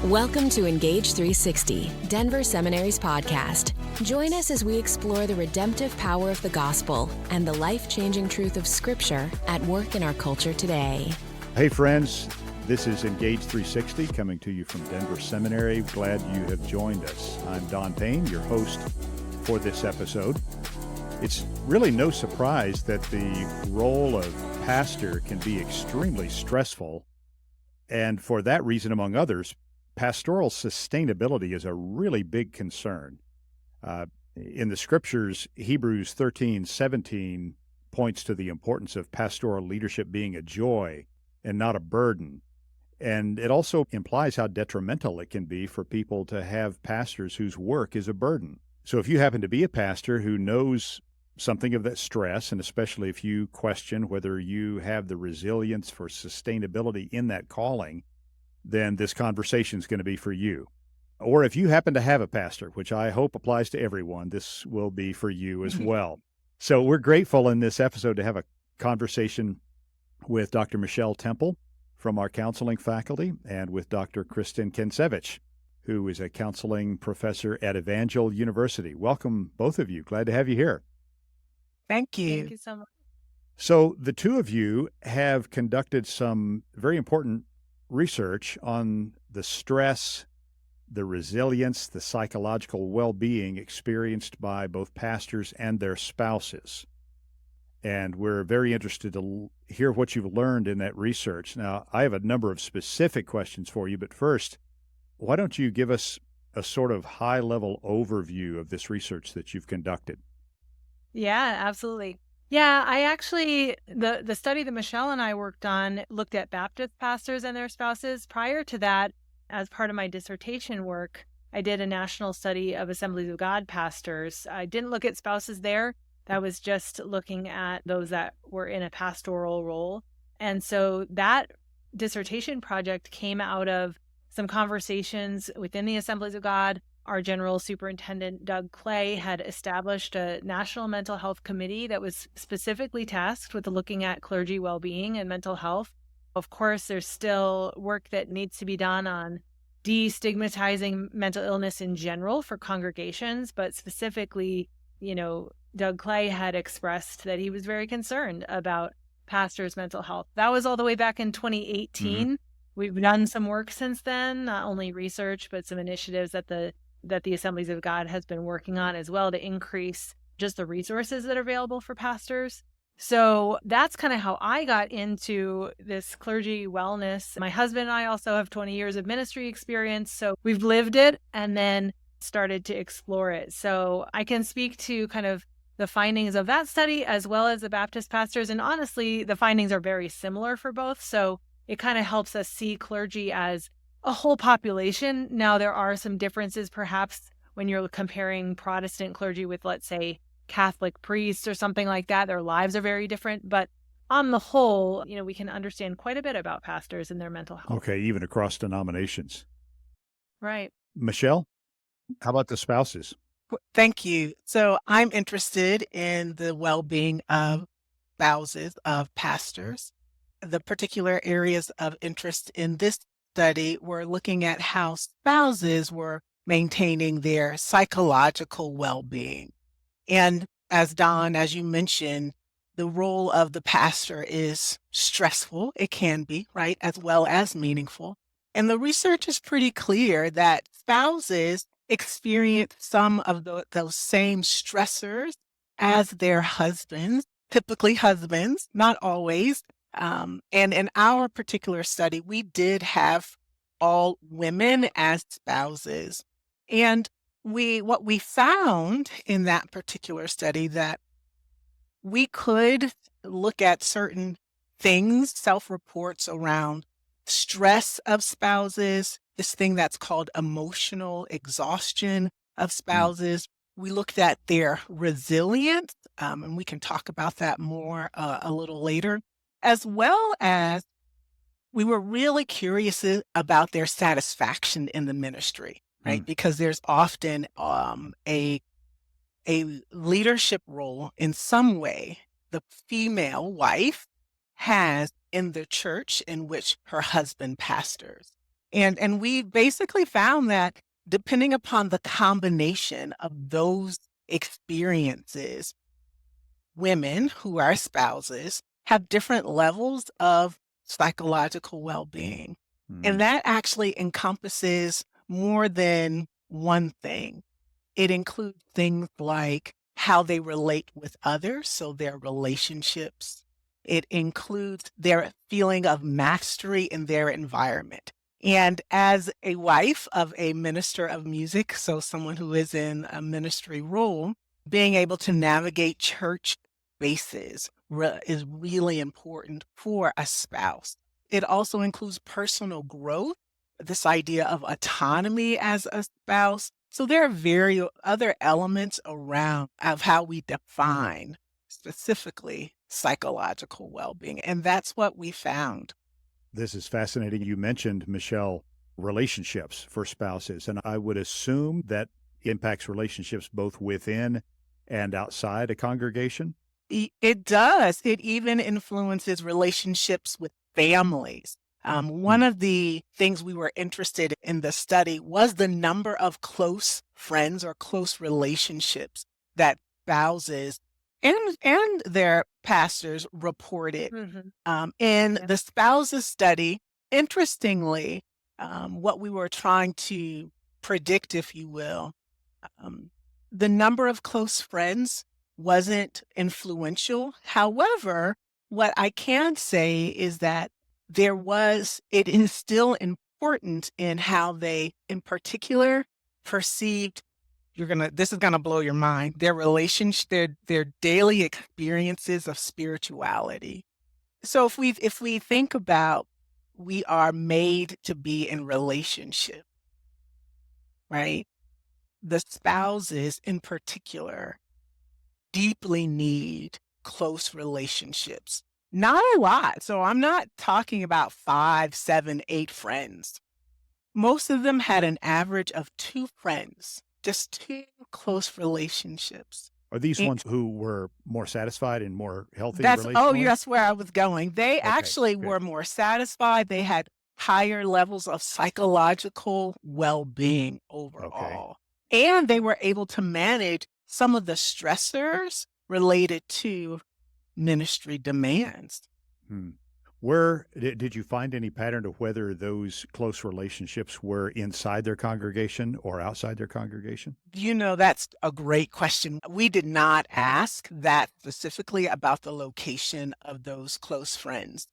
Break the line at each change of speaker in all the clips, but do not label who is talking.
Welcome to Engage360, Denver Seminary's podcast. Join us as we explore the redemptive power of the gospel and the life-changing truth of Scripture at work in our culture today.
Hey friends, this is Engage360 coming to you from Denver Seminary. Glad you have joined us. I'm Don Payne, your host for this episode. It's really no surprise that the role of pastor can be extremely stressful, and for that reason, among others, pastoral sustainability is a really big concern. In the scriptures, Hebrews 13:17 points to the importance of pastoral leadership being a joy and not a burden. And it also implies how detrimental it can be for people to have pastors whose work is a burden. So if you happen to be a pastor who knows something of that stress, and especially if you question whether you have the resilience for sustainability in that calling, then this conversation is going to be for you. Or if you happen to have a pastor, which I hope applies to everyone, this will be for you as well. So we're grateful in this episode to have a conversation with Dr. Michell Temple from our counseling faculty and with Dr. Kristen Kansiewicz, who is a counseling professor at Evangel University. Welcome, both of you. Glad to have you here.
Thank you.
Thank you so much.
So the two of you have conducted some very important research on the stress, the resilience, the psychological well-being experienced by both pastors and their spouses. And we're very interested to hear what you've learned in that research. Now, I have a number of specific questions for you, but first, why don't you give us a sort of high-level overview of this research that you've conducted?
Yeah, absolutely. Yeah, I actually, the study that Michelle and I worked on looked at Baptist pastors and their spouses. Prior to that, as part of my dissertation work, I did a national study of Assemblies of God pastors. I didn't look at spouses there. That was just looking at those that were in a pastoral role. And so that dissertation project came out of some conversations within the Assemblies of God. Our general superintendent, Doug Clay, had established a national mental health committee that was specifically tasked with looking at clergy well-being and mental health. Of course, there's still work that needs to be done on destigmatizing mental illness in general for congregations, but specifically, Doug Clay had expressed that he was very concerned about pastors' mental health. That was all the way back in 2018. Mm-hmm. We've done some work since then, not only research, but some initiatives that the Assemblies of God has been working on as well to increase just the resources that are available for pastors. So that's kind of how I got into this clergy wellness. My husband and I also have 20 years of ministry experience, so we've lived it and then started to explore it. So I can speak to kind of the findings of that study as well as the Baptist pastors. And honestly, the findings are very similar for both. So it kind of helps us see clergy as a whole population. Now, there are some differences perhaps when you're comparing Protestant clergy with, let's say, Catholic priests or something like that. Their lives are very different. But on the whole, we can understand quite a bit about pastors and their mental health.
Okay, even across denominations.
Right.
Michelle, how about the spouses?
Thank you. So I'm interested in the well-being of spouses of pastors. The particular areas of interest in this study were looking at how spouses were maintaining their psychological well-being. And as you mentioned, the role of the pastor is stressful. It can be, right, as well as meaningful. And the research is pretty clear that spouses experience some of those same stressors as their husbands, typically husbands, not always. And in our particular study, we did have all women as spouses. And what we found in that particular study that we could look at certain things, self-reports around stress of spouses, this thing that's called emotional exhaustion of spouses. We looked at their resilience, and we can talk about that more a little later, as well as we were really curious about their satisfaction in the ministry, right? Because there's often a leadership role in some way the female wife has in the church in which her husband pastors. And we basically found that depending upon the combination of those experiences, women who are spouses have different levels of psychological well-being. And
Mm.
that actually encompasses more than one thing. It includes things like how they relate with others, so their relationships. It includes their feeling of mastery in their environment. And as a wife of a minister of music, so someone who is in a ministry role, being able to navigate church spaces is really important for a spouse. It also includes personal growth, this idea of autonomy as a spouse. So there are various other elements around of how we define specifically psychological well-being. And that's what we found.
This is fascinating. You mentioned, Michelle, relationships for spouses, and I would assume that impacts relationships both within and outside a congregation.
It does. It even influences relationships with families. One
Hmm.
of the things we were interested in the study was the number of close friends or close relationships that spouses and their pastors reported.
Hmm.
In
Yeah.
the spouses study, interestingly, what we were trying to predict, if you will, um, the number of close friends wasn't influential. However, what I can say is that it is still important in how they, in particular, perceived, this is gonna blow your mind, their relationship, their daily experiences of spirituality. So if we think about, we are made to be in relationship, right? The spouses in particular deeply need close relationships. Not a lot. So I'm not talking about 5, 7, 8 friends. Most of them had an average of 2 friends, just 2 close relationships.
Are these
And
ones who were more satisfied and more healthy
oh,
relationally?
that's where I was going. They
Okay,
actually
good.
were more satisfied. They had higher levels of psychological well-being
Okay.
overall. And they were able to manage some of the stressors related to ministry demands.
Hmm. Where did you find any pattern of whether those close relationships were inside their congregation or outside their congregation?
That's a great question. We did not ask that specifically about the location of those close friends.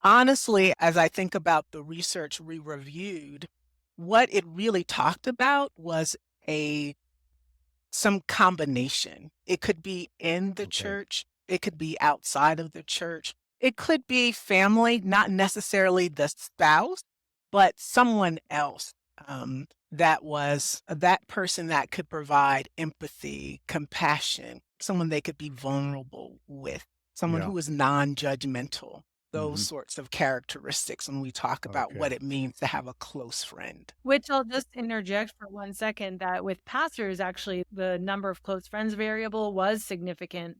Honestly, as I think about the research we reviewed, what it really talked about was a some combination. It could be in the
Okay.
church, it could be outside of the church. It could be family, not necessarily the spouse, but someone else that person that could provide empathy, compassion, someone they could be vulnerable with, someone
Yeah.
who is non-judgmental. Those
Hmm.
sorts of characteristics when we talk about what
Okay.
it means to have a close friend.
Which I'll just interject for 1 second that with pastors, actually, the number of close friends variable was significant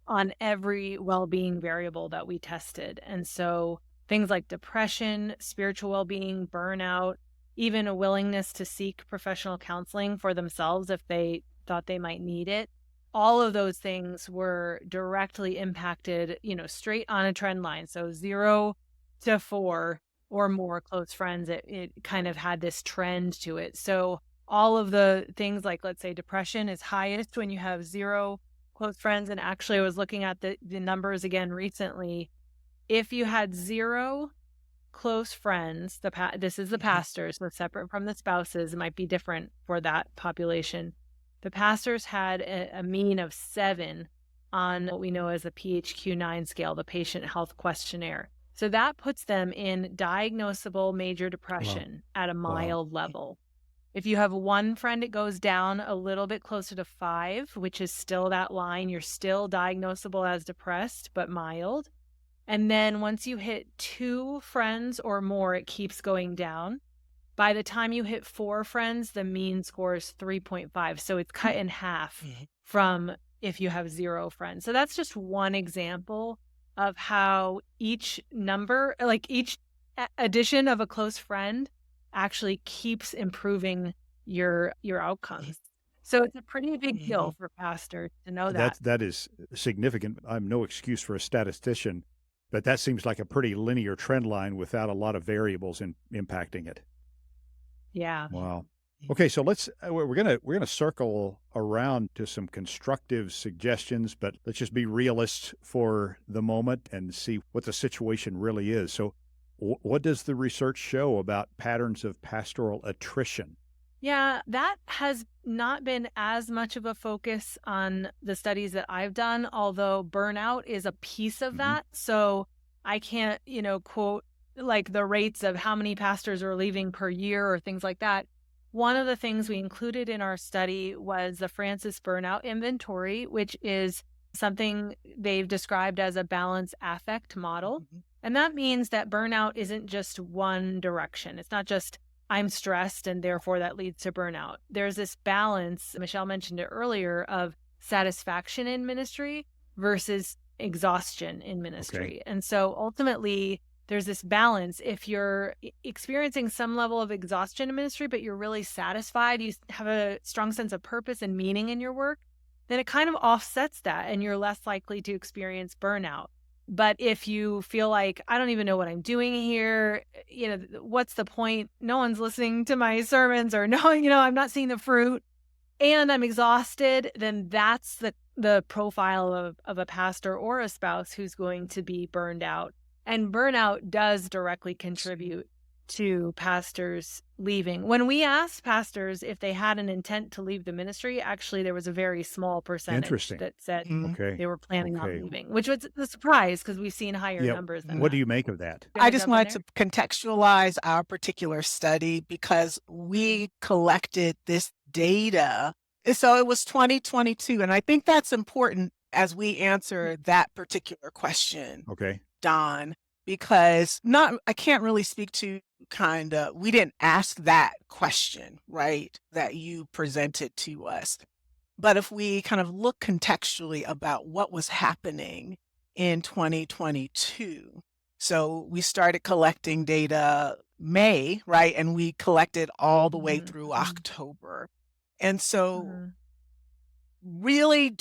on every well-being variable that we tested. And so things like depression, spiritual well-being, burnout, even a willingness to seek professional counseling for themselves if they thought they might need it. All of those things were directly impacted, straight on a trend line. So 0 to 4 or more close friends, it kind of had this trend to it. So all of the things like, let's say, depression is highest when you have 0 close friends. And actually, I was looking at the numbers again recently. If you had 0 close friends, this is the pastors, so separate from the spouses, it might be different for that population. The pastors had a mean of 7 on what we know as the PHQ-9 scale, the Patient Health Questionnaire. So that puts them in diagnosable major
Wow.
depression at a
Wow.
mild level. If you have 1 friend, it goes down a little bit closer to 5, which is still that line. You're still diagnosable as depressed, but mild. And then once you hit 2 friends or more, it keeps going down. By the time you hit 4 friends, the mean score is 3.5. So it's cut in half from if you have 0 friends. So that's just one example of how each number, like each addition of a close friend actually keeps improving your outcomes. So it's a pretty big deal for pastors to know that.
That is significant. I'm no excuse for a statistician, but that seems like a pretty linear trend line without a lot of variables impacting it.
Yeah.
Wow. Okay, so we're gonna circle around to some constructive suggestions, but let's just be realists for the moment and see what the situation really is. So, what does the research show about patterns of pastoral attrition?
Yeah, that has not been as much of a focus on the studies that I've done, although burnout is a piece of that. So I can't, quote like the rates of how many pastors are leaving per year or things like that. One of the things we included in our study was the Francis Burnout Inventory, which is something they've described as a balance affect model. And that means that burnout isn't just one direction. It's not just I'm stressed and therefore that leads to burnout. There's this balance, Michelle mentioned it earlier, of satisfaction in ministry versus exhaustion in ministry.
Okay.
And so ultimately, there's this balance. If you're experiencing some level of exhaustion in ministry, but you're really satisfied, you have a strong sense of purpose and meaning in your work, then it kind of offsets that and you're less likely to experience burnout. But if you feel like, I don't even know what I'm doing here, what's the point? No one's listening to my sermons, or no, I'm not seeing the fruit and I'm exhausted, then that's the profile of a pastor or a spouse who's going to be burned out. And burnout does directly contribute to pastors leaving. When we asked pastors if they had an intent to leave the ministry, actually there was a very small percentage that said they were planning on leaving, which was a surprise because we've seen higher numbers than
What do you make of that?
I just wanted to contextualize our particular study because we collected this data. So it was 2022. And I think that's important as we answer that particular question.
Okay.
Don, because I can't really speak to we didn't ask that question, right, that you presented to us. But if we kind of look contextually about what was happening in 2022, so we started collecting data May, right, and we collected all the way through October. And so really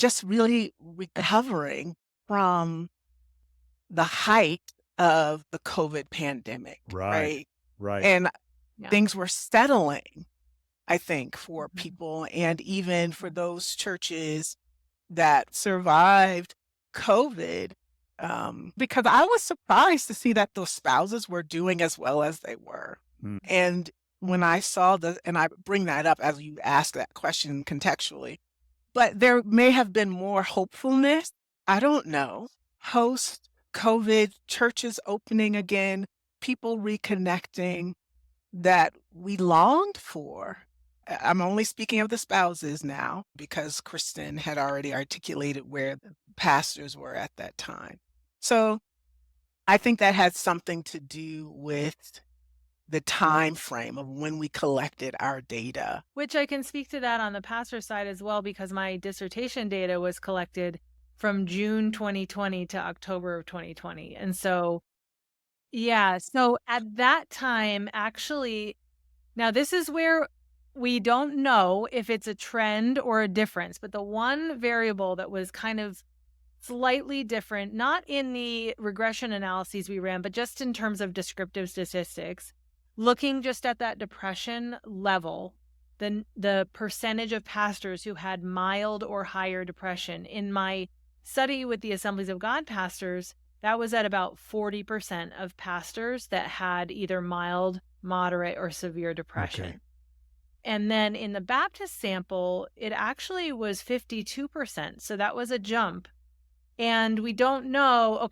recovering from the height of the COVID pandemic, right? And things were settling, I think, for people and even for those churches that survived COVID, because I was surprised to see that those spouses were doing as well as they were. And when I saw and I bring that up as you ask that question contextually, but there may have been more hopefulness. I don't know. Post-COVID, churches opening again, people reconnecting that we longed for. I'm only speaking of the spouses now because Kristen had already articulated where the pastors were at that time. So I think that had something to do with the time frame of when we collected our data.
Which I can speak to that on the pastor side as well, because my dissertation data was collected from June 2020 to October of 2020. And so, so at that time, actually, now this is where we don't know if it's a trend or a difference, but the one variable that was kind of slightly different, not in the regression analyses we ran, but just in terms of descriptive statistics, looking just at that depression level, the percentage of pastors who had mild or higher depression. In my study with the Assemblies of God pastors, that was at about 40% of pastors that had either mild, moderate, or severe depression.
Okay.
And then in the Baptist sample, it actually was 52%. So that was a jump. And we don't know,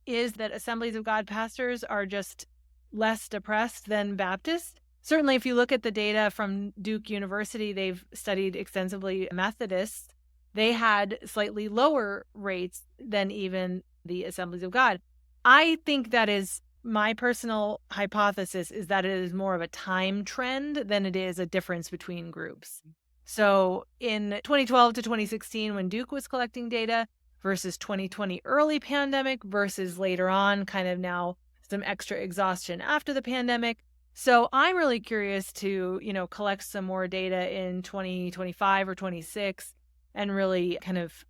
is that Assemblies of God pastors are just less depressed than Baptists? Certainly, if you look at the data from Duke University, they've studied extensively Methodists. They had slightly lower rates than even the Assemblies of God. I think that is my personal hypothesis, is that it is more of a time trend than it is a difference between groups. So in 2012 to 2016, when Duke was collecting data versus 2020 early pandemic versus later on, kind of now some extra exhaustion after the pandemic, So I'm really curious to, collect some more data in 2025 or 26 and really kind of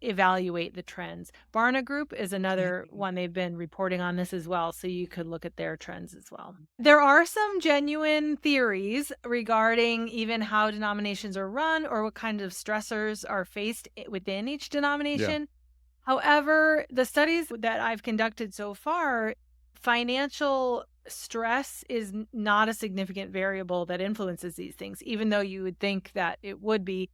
evaluate the trends. Barna Group is another one. They've been reporting on this as well, so you could look at their trends as well. There are some genuine theories regarding even how denominations are run or what kind of stressors are faced within each denomination.
Yeah.
However, the studies that I've conducted so far, financial stress is not a significant variable that influences these things, even though you would think that it would be.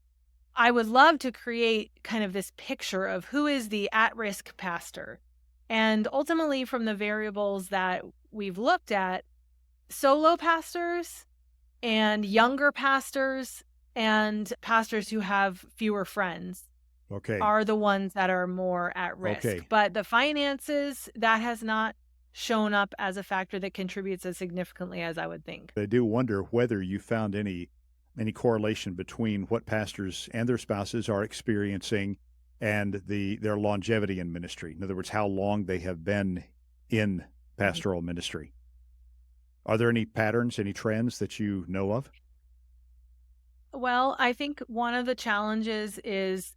I would love to create kind of this picture of who is the at-risk pastor. And ultimately, from the variables that we've looked at, solo pastors and younger pastors and pastors who have fewer friends are the ones that are more at risk.
Okay.
But the finances, that has not shown up as a factor that contributes as significantly as I would think.
I do wonder whether you found any correlation between what pastors and their spouses are experiencing and their longevity in ministry. In other words, how long they have been in pastoral ministry. Are there any patterns, any trends that you know of?
Well, I think one of the challenges is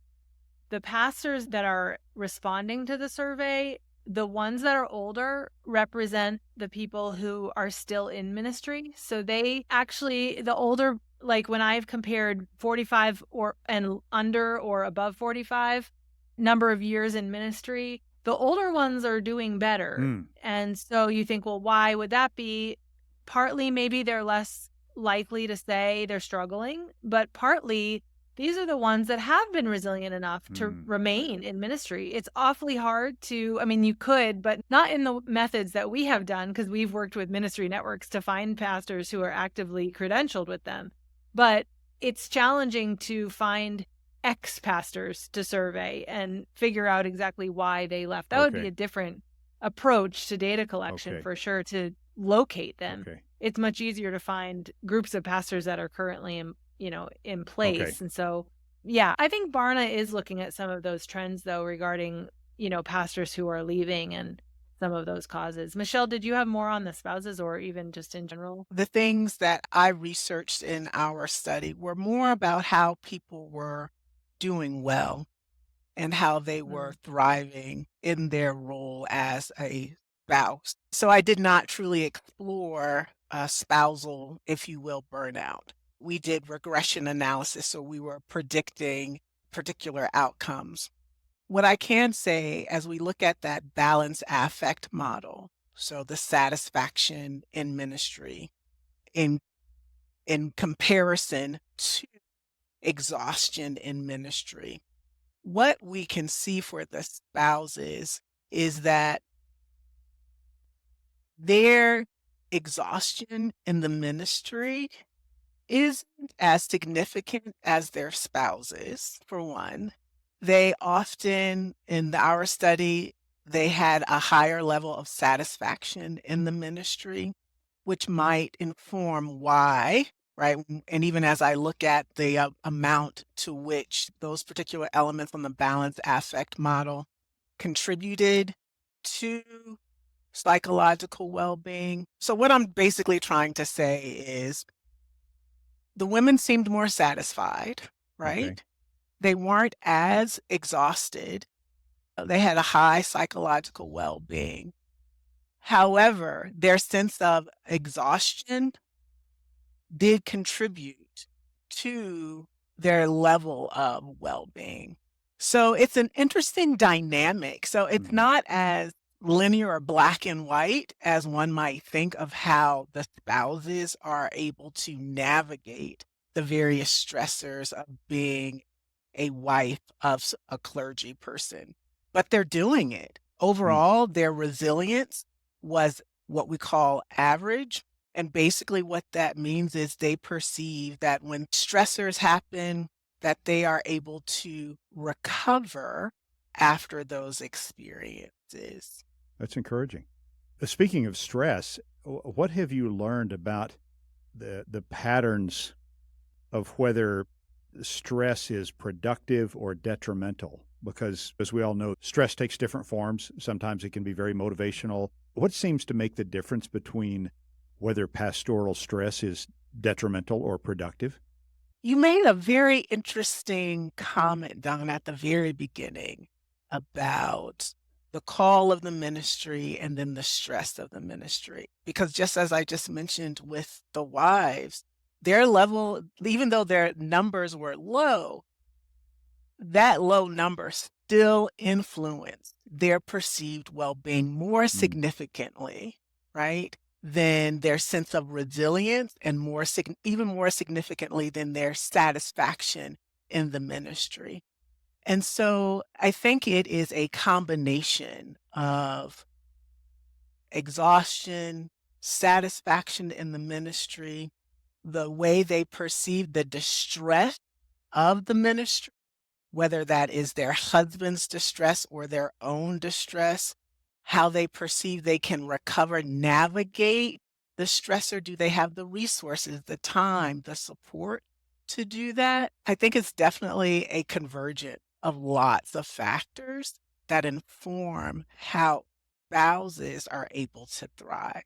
the pastors that are responding to the survey, the ones that are older represent the people who are still in ministry. So they actually, the older, like when I've compared 45 and under or above 45 number of years in ministry, the older ones are doing better. And so you think, well, why would that be? Partly maybe they're less likely to say they're struggling, but partly these are the ones that have been resilient enough to remain in ministry. It's awfully hard to, you could, but not in the methods that we have done, because we've worked with ministry networks to find pastors who are actively credentialed with them. But it's challenging to find ex-pastors to survey and figure out exactly why they left. That would be a different approach to data collection for sure, to locate them. It's much easier to find groups of pastors that are currently in place. And so, I think Barna is looking at some of those trends though, regarding, pastors who are leaving and some of those causes. Michelle, did you have more on the spouses or even just in general?
The things that I researched in our study were more about how people were doing well and how they were thriving in their role as a spouse. So I did not truly explore spousal, if you will, burnout. We did regression analysis, so we were predicting particular outcomes. What I can say as we look at that balance affect model, so the satisfaction in ministry in comparison to exhaustion in ministry, what we can see for the spouses is that their exhaustion in the ministry isn't as significant as their spouses, for one. They often, in our study, they had a higher level of satisfaction in the ministry, which might inform why, right? And even as I look at the amount to which those particular elements on the balance affect model contributed to psychological well-being. So what I'm basically trying to say is the women seemed more satisfied, right? They weren't as exhausted. They had a high psychological well-being. However, their sense of exhaustion did contribute to their level of well-being. So it's an interesting dynamic. So it's not as linear or black and white as one might think of how the spouses are able to navigate the various stressors of being a wife of a clergy person. But they're doing it. Overall, their resilience was what we call average. And basically what that means is they perceive that when stressors happen, that they are able to recover after those experiences.
That's encouraging. Speaking of stress, what have you learned about the patterns of whether stress is productive or detrimental? Because as we all know, stress takes different forms. Sometimes it can be very motivational. What seems to make the difference between whether pastoral stress is detrimental or productive?
You made a very interesting comment, Don, at the very beginning about the call of the ministry and then the stress of the ministry. Because just as I just mentioned with the wives, their level, even though their numbers were low, that low number still influenced their perceived well-being more
Mm.
significantly, right? Than their sense of resilience and even more significantly than their satisfaction in the ministry. And so I think it is a combination of exhaustion, satisfaction in the ministry, the way they perceive the distress of the ministry, whether that is their husband's distress or their own distress, how they perceive they can recover, navigate the stressor. Do they have the resources, the time, the support to do that? I think it's definitely a convergence of lots of factors that inform how spouses are able to thrive.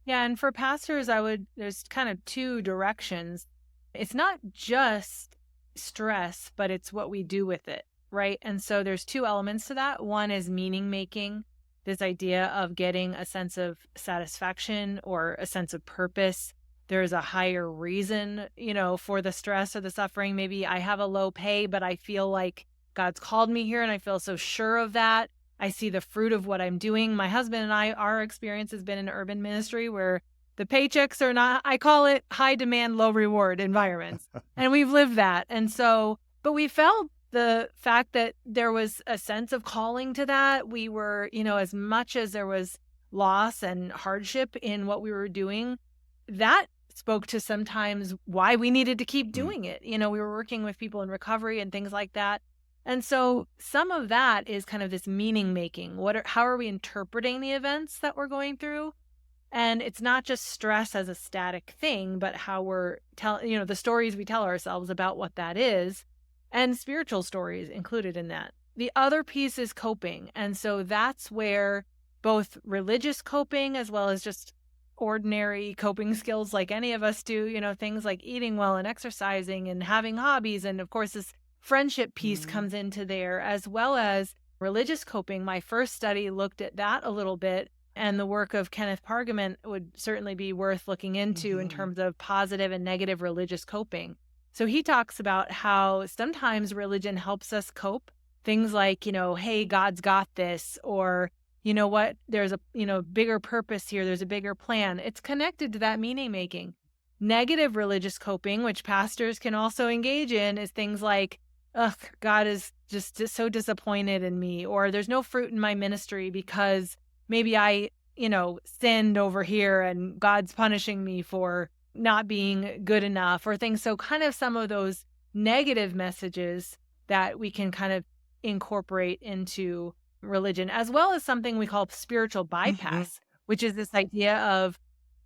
Yeah, and for pastors, there's kind of two directions. It's not just stress, but it's what we do with it, right? And so there's two elements to that. One is meaning making, this idea of getting a sense of satisfaction or a sense of purpose. There's a higher reason, for the stress or the suffering. Maybe I have a low pay, but I feel like God's called me here and I feel so sure of that. I see the fruit of what I'm doing. My husband and I, our experience has been in urban ministry where the paychecks are not, I call it high demand, low reward environments. And we've lived that. And so, but we felt the fact that there was a sense of calling to that. We were, as much as there was loss and hardship in what we were doing, that spoke to sometimes why we needed to keep doing it. We were working with people in recovery and things like that. And so some of that is kind of this meaning making. How are we interpreting the events that we're going through? And it's not just stress as a static thing, but how we're the stories we tell ourselves about what that is, and spiritual stories included in that. The other piece is coping. And so that's where both religious coping as well as just ordinary coping skills like any of us do, things like eating well and exercising and having hobbies. And of course, this friendship piece comes into there, as well as religious coping. My first study looked at that a little bit, and the work of Kenneth Pargament would certainly be worth looking into in terms of positive and negative religious coping. So he talks about how sometimes religion helps us cope. Things like, hey, God's got this, or you know what, there's a bigger purpose here, there's a bigger plan. It's connected to that meaning making. Negative religious coping, which pastors can also engage in, is things like, ugh, God is just so disappointed in me, or there's no fruit in my ministry because maybe I, sinned over here and God's punishing me for not being good enough or things. So kind of some of those negative messages that we can kind of incorporate into religion, as well as something we call spiritual bypass, which is this idea of,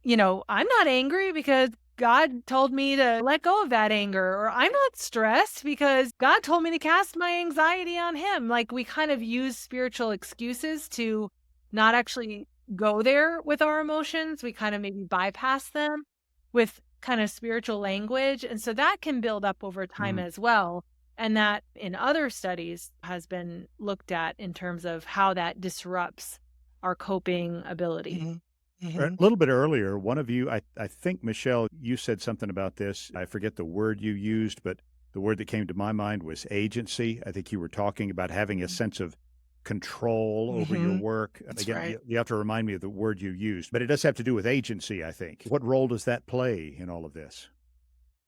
I'm not angry because God told me to let go of that anger, or I'm not stressed because God told me to cast my anxiety on him. Like we kind of use spiritual excuses to not actually go there with our emotions. We kind of maybe bypass them with kind of spiritual language. And so that can build up over time as well. And that in other studies has been looked at in terms of how that disrupts our coping ability.
A little bit earlier, one of you, I think, Michelle, you said something about this. I forget the word you used, but the word that came to my mind was agency. I think you were talking about having a sense of control over your work.
That's
Again,
right.
you have to remind me of the word you used, but it does have to do with agency, I think. What role does that play in all of this?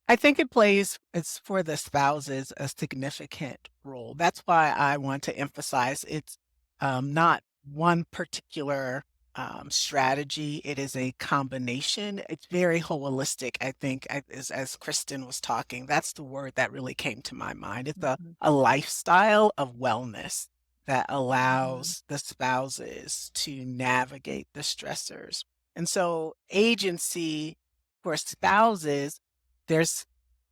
I think it's for the spouses, a significant role. That's why I want to emphasize it's not one particular strategy. It is a combination. It's very holistic, I think, as Kristen was talking. That's the word that really came to my mind. It's a lifestyle of wellness that allows the spouses to navigate the stressors. And so agency for spouses, there's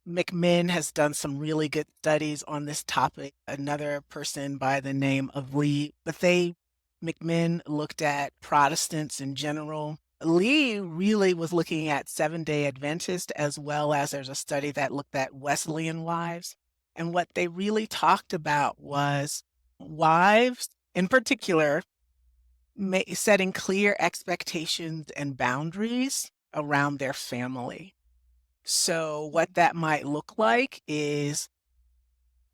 McMinn has done some really good studies on this topic. Another person by the name of Lee, McMinn looked at Protestants in general, Lee really was looking at Seventh-day Adventist, as well as there's a study that looked at Wesleyan wives. And what they really talked about was wives, in particular, setting clear expectations and boundaries around their family. So what that might look like is,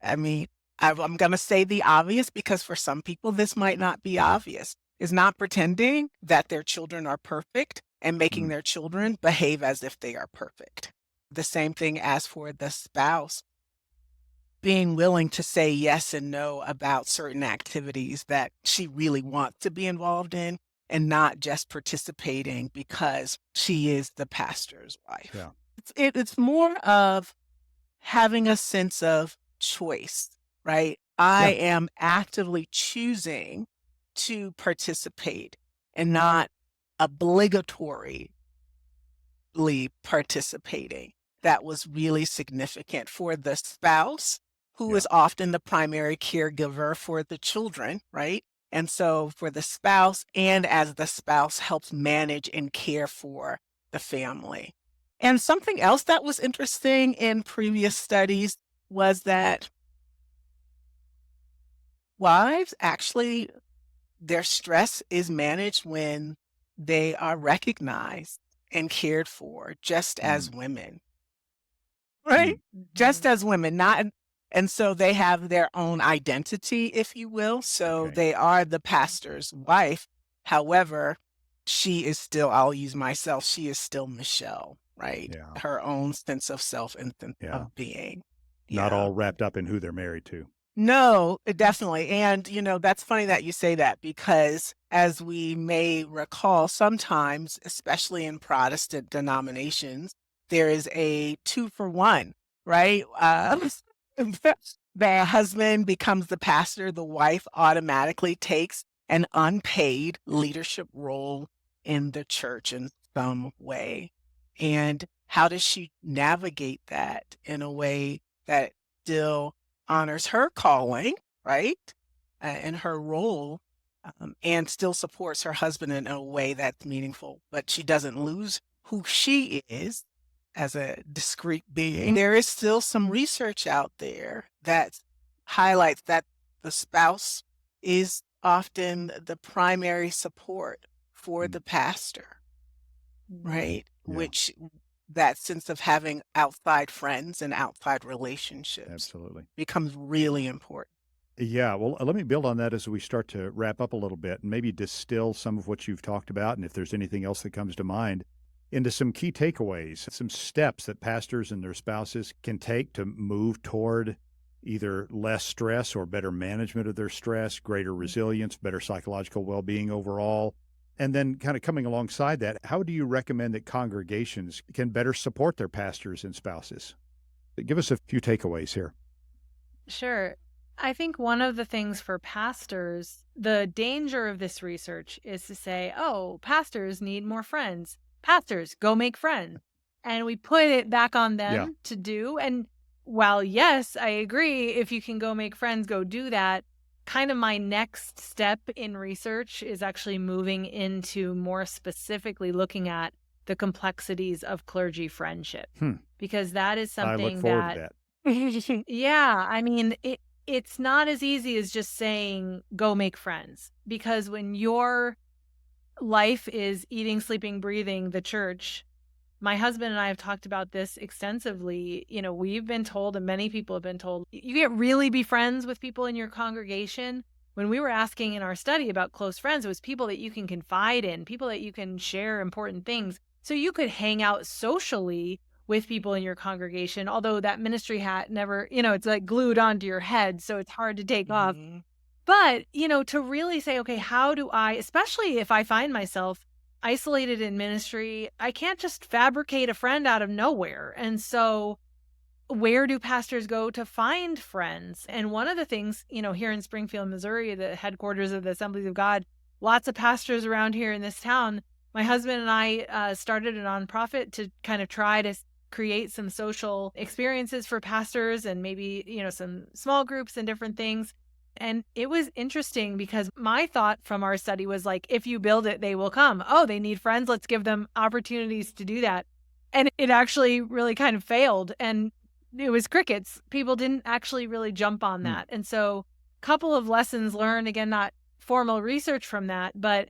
I mean, I'm going to say the obvious because for some people this might not be obvious, is not pretending that their children are perfect and making their children behave as if they are perfect. The same thing as for the spouse, being willing to say yes and no about certain activities that she really wants to be involved in and not just participating because she is the pastor's wife.
Yeah.
It's more of having a sense of choice, right? I am actively choosing to participate and not obligatorily participating. That was really significant for the spouse, who is often the primary caregiver for the children, right? And so for the spouse, and as the spouse helps manage and care for the family. And something else that was interesting in previous studies was that wives actually, their stress is managed when they are recognized and cared for, just as women, right? Just as women, not, and so they have their own identity, if you will. So they are the pastor's wife. However, she is still, I'll use myself, she is still Michelle, right?
Yeah.
Her own sense of self and of being.
Not all wrapped up in who they're married to.
No, definitely. And, that's funny that you say that because as we may recall, sometimes, especially in Protestant denominations, there is a 2-for-1, right? The husband becomes the pastor, the wife automatically takes an unpaid leadership role in the church in some way. And how does she navigate that in a way that still honors her calling, right? And her role, and still supports her husband in a way that's meaningful, but she doesn't lose who she is as a discrete being. There is still some research out there that highlights that the spouse is often the primary support for the pastor, right?
Yeah.
Which that sense of having outside friends and outside relationships
Absolutely
becomes really important.
Yeah, well, let me build on that as we start to wrap up a little bit and maybe distill some of what you've talked about, and if there's anything else that comes to mind, into some key takeaways, some steps that pastors and their spouses can take to move toward either less stress or better management of their stress, greater resilience, better psychological well-being overall. And then kind of coming alongside that, how do you recommend that congregations can better support their pastors and spouses? Give us a few takeaways here.
Sure. I think one of the things for pastors, the danger of this research is to say, oh, pastors need more friends. Pastors, go make friends. And we put it back on them to do. And while, yes, I agree, if you can go make friends, go do that. Kind of my next step in research is actually moving into more specifically looking at the complexities of clergy friendship, because that is something
I look forward to that.
Yeah, I mean, it's not as easy as just saying, go make friends, because when your life is eating, sleeping, breathing the church, my husband and I have talked about this extensively. We've been told, and many people have been told, you can't really be friends with people in your congregation. When we were asking in our study about close friends, it was people that you can confide in, people that you can share important things. So you could hang out socially with people in your congregation, although that ministry hat never, it's like glued onto your head, so it's hard to take off. But, to really say, okay, how do I, especially if I find myself isolated in ministry, I can't just fabricate a friend out of nowhere. And so where do pastors go to find friends? And one of the things, here in Springfield, Missouri, the headquarters of the Assemblies of God, lots of pastors around here in this town. My husband and I started a nonprofit to kind of try to create some social experiences for pastors and maybe, some small groups and different things. And it was interesting because my thought from our study was like, if you build it, they will come. Oh, they need friends. Let's give them opportunities to do that. And it actually really kind of failed. And it was crickets. People didn't actually really jump on that. And so a couple of lessons learned, again, not formal research from that, but,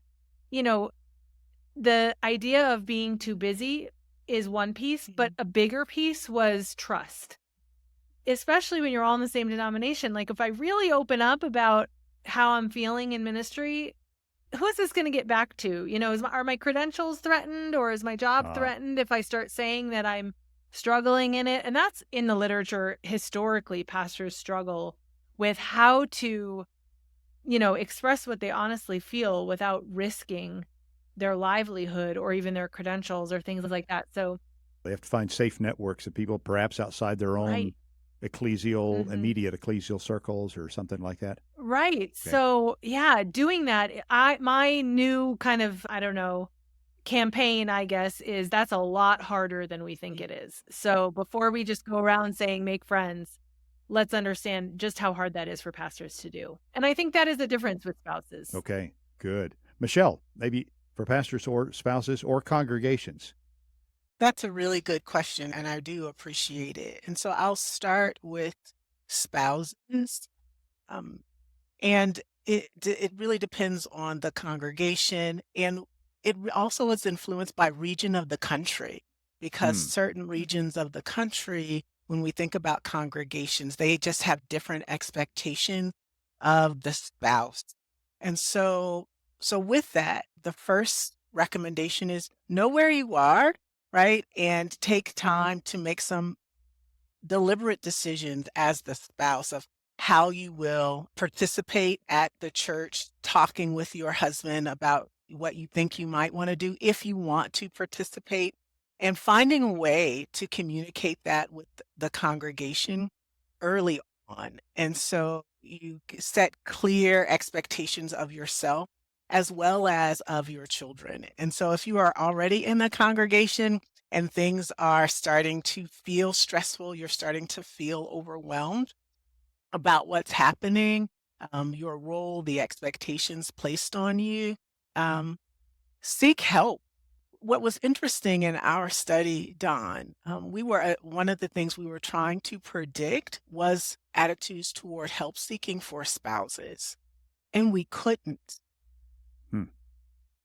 the idea of being too busy is one piece, but a bigger piece was trust, especially when you're all in the same denomination. Like if I really open up about how I'm feeling in ministry, who is this going to get back to? Are my credentials threatened, or is my job threatened if I start saying that I'm struggling in it? And that's in the literature. Historically, pastors struggle with how to, express what they honestly feel without risking their livelihood or even their credentials or things like that. So
they have to find safe networks of people perhaps outside their own
right.
immediate ecclesial circles or something like that.
Right.
Okay.
So yeah, doing that, my new kind of, campaign, I guess, is that's a lot harder than we think it is. So before we just go around saying make friends, let's understand just how hard that is for pastors to do. And I think that is the difference with spouses.
Okay, good. Michelle, maybe for pastors or spouses or congregations?
That's a really good question, and I do appreciate it. And so I'll start with spouses. And it really depends on the congregation, and it also is influenced by region of the country, because certain regions of the country, when we think about congregations, they just have different expectations of the spouse. And so with that, the first recommendation is know where you are, right? And take time to make some deliberate decisions as the spouse of how you will participate at the church, talking with your husband about what you think you might want to do if you want to participate, and finding a way to communicate that with the congregation early on. And so you set clear expectations of yourself as well as of your children. And so if you are already in the congregation and things are starting to feel stressful, you're starting to feel overwhelmed about what's happening, your role, the expectations placed on you, seek help. What was interesting in our study, Don, one of the things we were trying to predict was attitudes toward help seeking for spouses, and we couldn't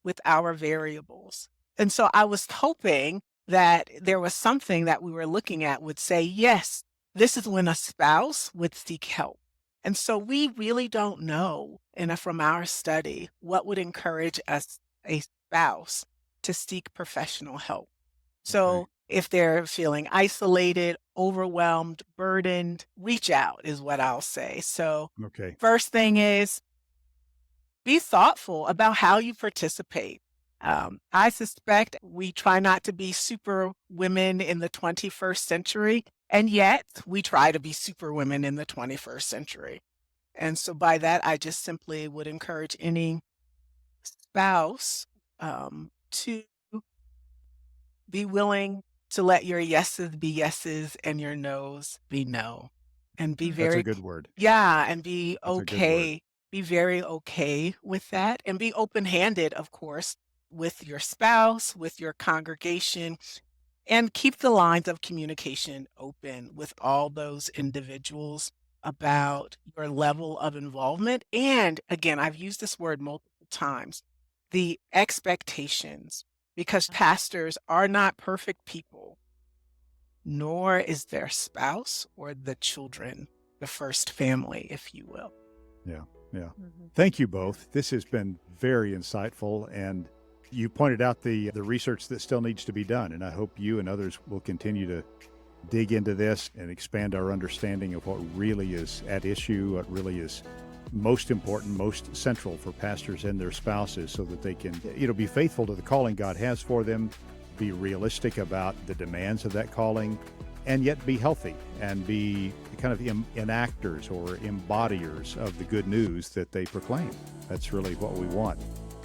with our variables. And so I was hoping that there was something that we were looking at would say, yes, this is when a spouse would seek help. And so we really don't know, from our study, what would encourage a spouse to seek professional help. So if they're feeling isolated, overwhelmed, burdened, reach out is what I'll say. So first thing is be thoughtful about how you participate. I suspect we try not to be super women in the 21st century, and yet we try to be super women in the 21st century. And so by that, I just simply would encourage any spouse to be willing to let your yeses be yeses and your nos be no. And be very—
That's a good word.
Yeah, and be okay. Be very okay with that, and be open-handed, of course, with your spouse, with your congregation, and keep the lines of communication open with all those individuals about your level of involvement. And again, I've used this word multiple times, the expectations, because pastors are not perfect people, nor is their spouse or the children the first family, if you will.
Yeah. Thank you both. This has been very insightful, and you pointed out the research that still needs to be done, and I hope you and others will continue to dig into this and expand our understanding of what really is at issue, what really is most important, most central for pastors and their spouses, so that they can, be faithful to the calling God has for them, be realistic about the demands of that calling, and yet be healthy and be kind of enactors or embodiers of the good news that they proclaim. That's really what we want.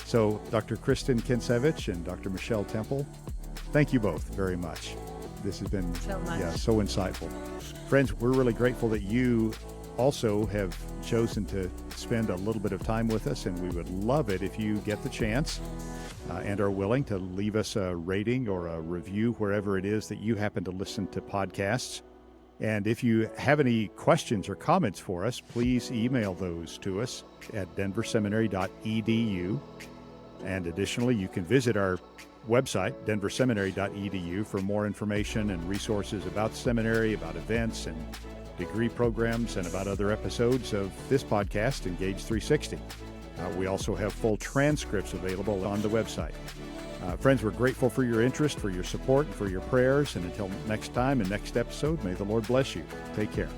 So Dr. Kristen Kansiewicz and Dr. Michell Temple, thank you both very much. This has been so insightful. Friends, we're really grateful that you also have chosen to spend a little bit of time with us, and we would love it if you get the chance and are willing to leave us a rating or a review wherever it is that you happen to listen to podcasts. And if you have any questions or comments for us, please email those to us at denverseminary.edu. And additionally, you can visit our website, denverseminary.edu, for more information and resources about seminary, about events and degree programs, and about other episodes of this podcast, Engage360. We also have full transcripts available on the website. Friends, we're grateful for your interest, for your support, and for your prayers. And until next time and next episode, may the Lord bless you. Take care.